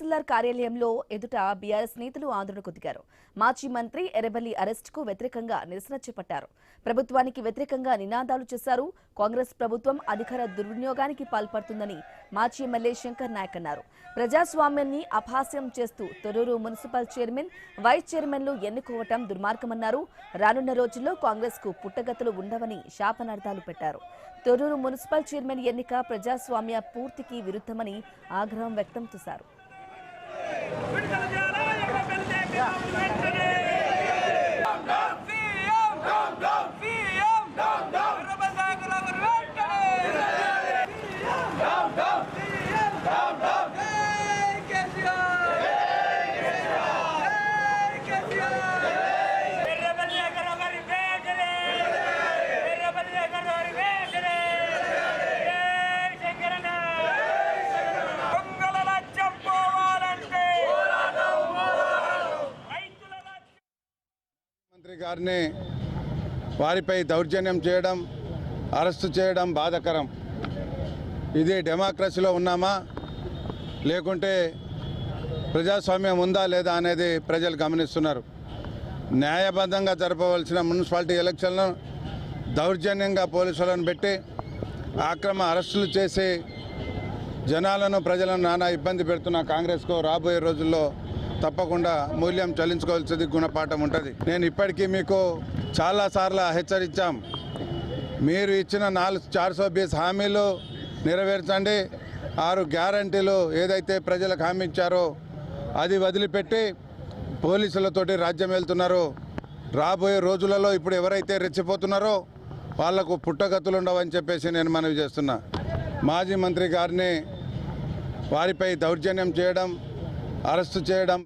తహసీల్దార్ కార్యాలయంలో ఎదుట బీఆర్ఎస్ నేతలు ఆందోళనకు దిగారు. మాజీ మంత్రి ఎర్రబెల్లి అరెస్టుకు వ్యతిరేకంగా నిరసన చేపట్టారు. ప్రభుత్వానికి వ్యతిరేకంగా నినాదాలు చేశారు. కాంగ్రెస్ ప్రభుత్వం అధికార దుర్వినియోగానికి పాల్పడుతుందని మాజీ ఎమ్మెల్యే శంకర్ నాయక్ అన్నారు. ప్రజాస్వామ్యాన్ని అపహాస్యం చేస్తూ తొర్రూరు మున్సిపల్ చైర్మన్, వైస్ చైర్మన్లు ఎన్నుకోవటం దుర్మార్గమన్నారు. రానున్న రోజుల్లో కాంగ్రెస్ కు పుట్టగతులు ఉండవని శాపనార్థాలు పెట్టారు. తొర్రూరు మున్సిపల్ చైర్మన్ ఎన్నిక ప్రజాస్వామ్య పూర్తికి విరుద్ధమని ఆగ్రహం వ్యక్తం చేశారు. మంత్రి గారిని వారిపై దౌర్జన్యం చేయడం, అరెస్టు చేయడం బాధాకరం. ఇది డెమోక్రసీలో ఉన్నామా లేకుంటే ప్రజాస్వామ్యం ఉందా లేదా అనేది ప్రజలు గమనిస్తున్నారు. న్యాయబద్ధంగా జరపవలసిన మున్సిపాలిటీ ఎలక్షన్లను దౌర్జన్యంగా పోలీసులను పెట్టి అక్రమ అరెస్టులు చేసి జనాలను, ప్రజలను నానా ఇబ్బంది పెడుతున్న కాంగ్రెస్కు రాబోయే రోజుల్లో తప్పకుండా మూల్యం చెల్లించుకోవాల్సింది గుణపాఠం ఉంటుంది. నేను ఇప్పటికీ మీకు చాలాసార్లు హెచ్చరించాం. మీరు ఇచ్చిన 420 హామీలు నెరవేర్చండి. 6 గ్యారంటీలు ఏదైతే ప్రజలకు హామీ ఇచ్చారో అది వదిలిపెట్టి పోలీసులతోటి రాజ్యం వెళ్తున్నారు. రాబోయే రోజులలో ఇప్పుడు ఎవరైతే రెచ్చిపోతున్నారో వాళ్లకు పుట్టగతులు ఉండవని చెప్పేసి నేను మనవి చేస్తున్నా. మాజీ మంత్రి గారిని వారిపై దౌర్జన్యం చేయడం, అరెస్టు చేయడం